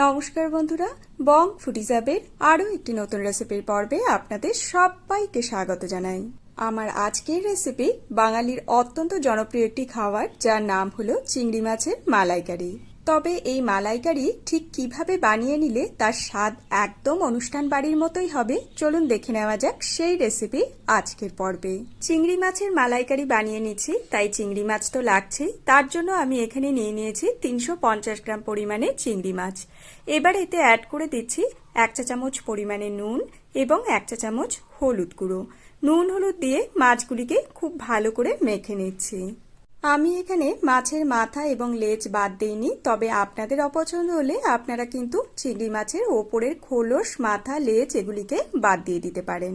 নমস্কার বন্ধুরা, বং ফুডিজাবের আরও একটি নতুন রেসিপির পর্বে আপনাদের সবাইকে স্বাগত জানাই। আমার আজকের রেসিপি বাঙালির অত্যন্ত জনপ্রিয় একটি খাবার, যার নাম হলো চিংড়ি মাছের মালাইকারি। তবে এই মালাইকারি ঠিক কিভাবে বানিয়ে নিলে তার স্বাদ একদম অনুষ্ঠান বাড়ির মতোই হবে, চলুন দেখে নেওয়া যাক সেই রেসিপি আজকের পর্বে। চিংড়ি মাছের মালাইকারি বানিয়ে নিচ্ছি, তাই চিংড়ি মাছ তো লাগছেই। তার জন্য আমি এখানে নিয়ে নিয়েছি 350 গ্রাম পরিমাণে চিংড়ি মাছ। এবার এতে অ্যাড করে দিচ্ছি 1 চা চামচ পরিমাণে নুন এবং 1 চা চামচ হলুদ গুঁড়ো। নুন হলুদ দিয়ে মাছগুলিকে খুব ভালো করে মেখে নিচ্ছি। আমি এখানে মাছের মাথা এবং লেজ বাদ দিইনি, তবে আপনাদের অপছন্দ হলে আপনারা কিন্তু চিংড়ি মাছের ওপরের খোলস, মাথা, লেজ এগুলিকে বাদ দিয়ে দিতে পারেন।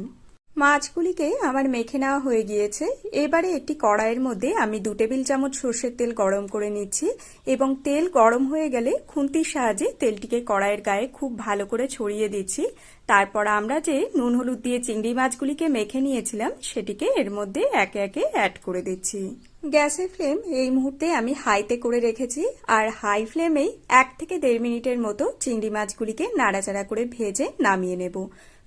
মাছগুলিকে আমার মেখে নেওয়া হয়ে গিয়েছে। এবারে একটি কড়াইয়ের মধ্যে আমি 2 টেবিল চামচ সর্ষের তেল গরম করে নিচ্ছি এবং তেল গরম হয়ে গেলে খুন্তির সাহায্যে তেলটিকে কড়াইয়ের গায়ে খুব ভালো করে ছড়িয়ে দিচ্ছি। তারপর আমরা যে নুন হলুদ দিয়ে চিংড়ি মাছগুলিকে মেখে নিয়েছিলাম সেটিকে এর মধ্যে একে একে অ্যাড করে দিচ্ছি। গ্যাসের ফ্লেম এই মুহূর্তে আমি হাইতে করে রেখেছি, আর হাই ফ্লেমেই 1 থেকে 1.5 মিনিটের মতো চিংড়ি মাছগুলিকে নাড়াচাড়া করে ভেজে নামিয়ে নেব।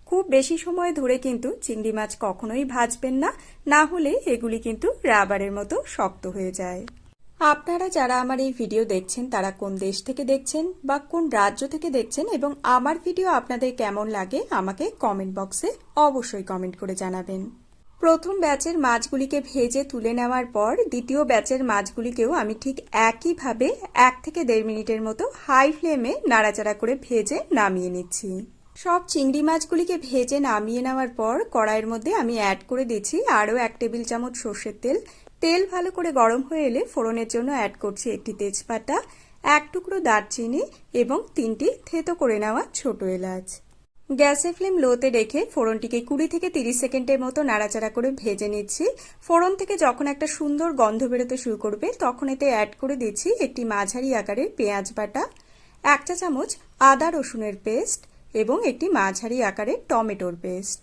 খুব বেশি সময় ধরে কিন্তু চিংড়ি মাছ কখনোই ভাজবেন না, না হলে এগুলি কিন্তু রাবারের মতো শক্ত হয়ে যায়। আপনারা যারা আমার এই ভিডিও দেখছেন তারা কোন দেশ থেকে দেখছেন বা কোন রাজ্য থেকে দেখছেন এবং আমার ভিডিও আপনাদের কেমন লাগে আমাকে কমেন্ট বক্সে অবশ্যই কমেন্ট করে জানাবেন। প্রথম ব্যাচের মাছগুলিকে ভেজে তুলে নেওয়ার পর দ্বিতীয় ব্যাচের মাছগুলিকেও আমি ঠিক একইভাবে 1 থেকে 1.5 মিনিটের মতো হাই ফ্লেমে নাড়াচাড়া করে ভেজে নামিয়ে নিচ্ছি। সব চিংড়ি মাছগুলিকে ভেজে নামিয়ে নেওয়ার পর কড়াইয়ের মধ্যে আমি অ্যাড করে দিচ্ছি আরও 1 টেবিল চামচ সর্ষের তেল। তেল ভালো করে গরম হয়ে এলে ফোড়নের জন্য অ্যাড করছি একটি তেজপাতা, 1 টুকরো দারচিনি এবং 3টি থেতো করে নেওয়া ছোট এলাচ। গ্যাসের ফ্লেম লোতে রেখে ফোড়নটিকে 20 থেকে 30 সেকেন্ডের মতো নাড়াচাড়া করে ভেজে নিচ্ছি। ফোড়ন থেকে যখন একটা সুন্দর গন্ধ বেরোতে শুরু করবে তখন এতে অ্যাড করে দিচ্ছি একটি মাঝারি আকারের পেঁয়াজ বাটা, 1 চা চামচ আদা রসুনের পেস্ট এবং একটি মাঝারি আকারের টমেটোর পেস্ট।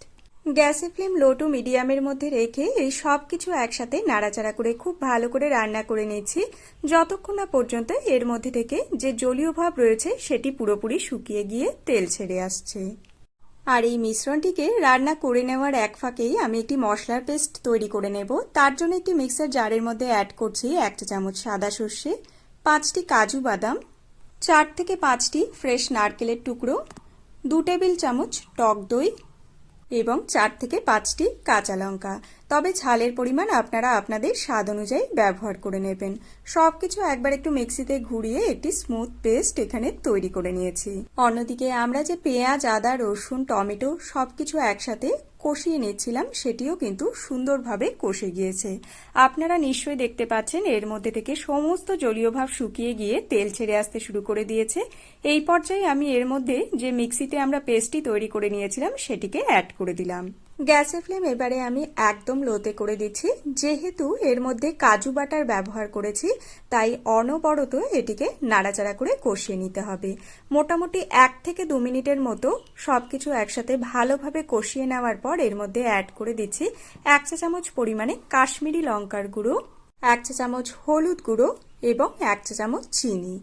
গ্যাসের ফ্লেম লো টু মিডিয়ামের মধ্যে রেখে এই সব কিছু একসাথে নাড়াচাড়া করে খুব ভালো করে রান্না করে নিচ্ছি, যতক্ষণ না পর্যন্ত এর মধ্যে থেকে যে জলীয় ভাব রয়েছে সেটি পুরোপুরি শুকিয়ে গিয়ে তেল ছেড়ে আসছে। আর এই মিশ্রণটিকে রান্না করে নেওয়ার এক ফাঁকেই আমি একটি মশলার পেস্ট তৈরি করে নেব। তার জন্য একটি মিক্সার জারের মধ্যে অ্যাড করছি 1 চা চামচ সাদা সর্ষে, 5টি কাজু বাদাম, 4 থেকে 5টি ফ্রেশ নারকেলের টুকরো, 2 টেবিল চামচ টক দই এবং 4 থেকে 5টি কাঁচা লঙ্কা। তবে ঝালের পরিমাণ আপনারা আপনাদের স্বাদ অনুযায়ী ব্যবহার করে নেবেন। সবকিছু একবার একটু মিক্সিতে ঘুরিয়ে একটি স্মুথ পেস্ট এখানে তৈরি করে নিয়েছি। অন্যদিকে আমরা যে পেঁয়াজ, আদা, রসুন, টমেটো সবকিছু একসাথে কষিয়ে নিচ্ছিলাম সেটিও কিন্তু সুন্দরভাবে কষে গিয়েছে। আপনারা নিশ্চয়ই দেখতে পাচ্ছেন এর মধ্যে থেকে সমস্ত জলীয় ভাব শুকিয়ে গিয়ে তেল ছেড়ে আসতে শুরু করে দিয়েছে। এই পর্যায়ে আমি এর মধ্যে যে মিক্সিতে আমরা পেস্টটি তৈরি করে নিয়েছিলাম সেটিকে অ্যাড করে দিলাম। গ্যাসের ফ্লেম এবারে আমি একদম লোতে করে দিচ্ছি। যেহেতু এর মধ্যে কাজু বাটার ব্যবহার করেছি তাই অনবরত এটিকে নাড়াচাড়া করে কষিয়ে নিতে হবে। মোটামুটি 1 থেকে 2 মিনিটের মতো সবকিছু একসাথে ভালোভাবে কষিয়ে নেওয়ার পর এর মধ্যে অ্যাড করে দিচ্ছি 1 চা চামচ পরিমাণে কাশ্মীরি লঙ্কার গুঁড়ো, 1 চা চামচ হলুদ গুঁড়ো এবং 1 চা চামচ চিনি।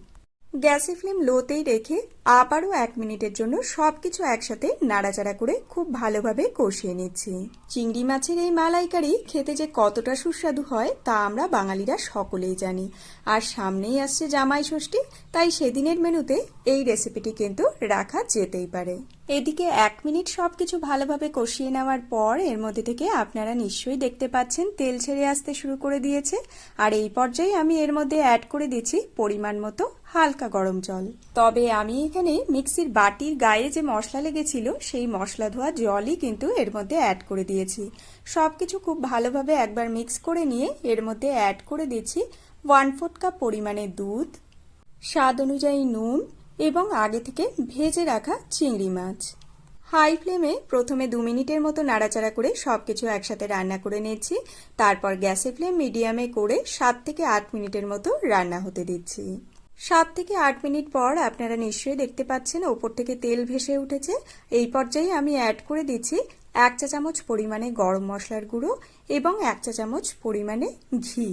গ্যাসের ফ্লেম লোতেই রেখে আবারও 1 মিনিটের জন্য সবকিছু একসাথে নাড়াচাড়া করে খুব ভালোভাবে কষিয়ে নিচ্ছি। চিংড়ি মাছের এই মালাইকারি খেতে যে কতটা সুস্বাদু হয় তা আমরা বাঙালিরা সকলেই জানি। আর সামনেই আসছে জামাই ষষ্ঠী, তাই সেদিনের মেনুতে এই রেসিপিটি কিন্তু রাখা যেতেই পারে। এদিকে 1 মিনিট সবকিছু ভালোভাবে কষিয়ে নেওয়ার পর এর মধ্যে থেকে আপনারা নিশ্চয়ই দেখতে পাচ্ছেন তেল ছেড়ে আসতে শুরু করে দিয়েছে। আর এই পর্যায়ে আমি এর মধ্যে অ্যাড করে দিচ্ছি পরিমাণ মতো হালকা গরম জল। তবে আমি এখানে মিক্সির বাটির গায়ে যে মশলা লেগেছিল সেই মশলা ধোয়া জলই কিন্তু এর মধ্যে অ্যাড করে দিয়েছি। সবকিছু খুব ভালোভাবে একবার মিক্স করে নিয়ে এর মধ্যে অ্যাড করে দিচ্ছি 1/4 কাপ পরিমাণে দুধ, স্বাদ অনুযায়ী নুন এবং আগে থেকে ভেজে রাখা চিংড়ি মাছ। হাই ফ্লেমে প্রথমে 2 মিনিটের মতো নাড়াচাড়া করে সবকিছু একসাথে রান্না করে নিচ্ছি। তারপর গ্যাসের ফ্লেম মিডিয়ামে করে 7 থেকে 8 মিনিটের মতো রান্না হতে দিচ্ছি। 7 থেকে 8 মিনিট পর আপনারা নিশ্চয়ই দেখতে পাচ্ছেন ওপর থেকে তেল ভেসে উঠেছে। এই পর্যায়ে আমি অ্যাড করে দিচ্ছি 1 চা চামচ পরিমাণে গরম মশলার গুঁড়ো এবং 1 চা চামচ পরিমাণে ঘি।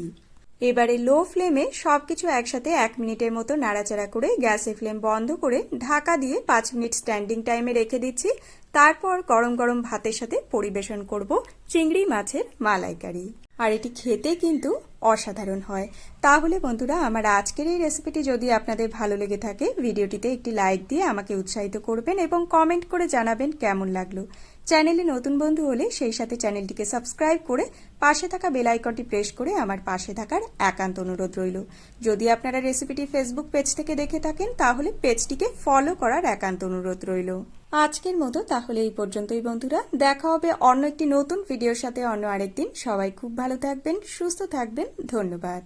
এবারে লো ফ্লেমে সবকিছু একসাথে 1 মিনিটের মতো নাড়াচাড়া করে গ্যাসের ফ্লেম বন্ধ করে ঢাকা দিয়ে 5 মিনিট স্ট্যান্ডিং টাইমে রেখে দিচ্ছি। তারপর গরম গরম ভাতের সাথে পরিবেশন করব চিংড়ি মাছের মালাইকারি। আর এটি খেতে কিন্তু অসাধারণ হয়। তাহলে বন্ধুরা, আমার আজকের এই রেসিপিটি যদি আপনাদের ভালো লেগে থাকে, ভিডিওটিতে একটি লাইক দিয়ে আমাকে উৎসাহিত করবেন এবং কমেন্ট করে জানাবেন কেমন লাগলো। চ্যানেলে নতুন বন্ধু হলে সেই সাথে চ্যানেলটিকে সাবস্ক্রাইব করে পাশে থাকা বেল আইকনটি প্রেস করে আমার পাশে থাকার একান্ত অনুরোধ রইল। যদি আপনারা রেসিপিটি ফেসবুক পেজ থেকে দেখে থাকেন, তাহলে পেজটিকে ফলো করার একান্ত অনুরোধ রইল। আজকের মতো তাহলে এই পর্যন্তই বন্ধুরা। দেখা হবে অন্য একটি নতুন ভিডিওর সাথে অন্য আরেকদিন। সবাই খুব ভালো থাকবেন, সুস্থ থাকবেন। ধন্যবাদ।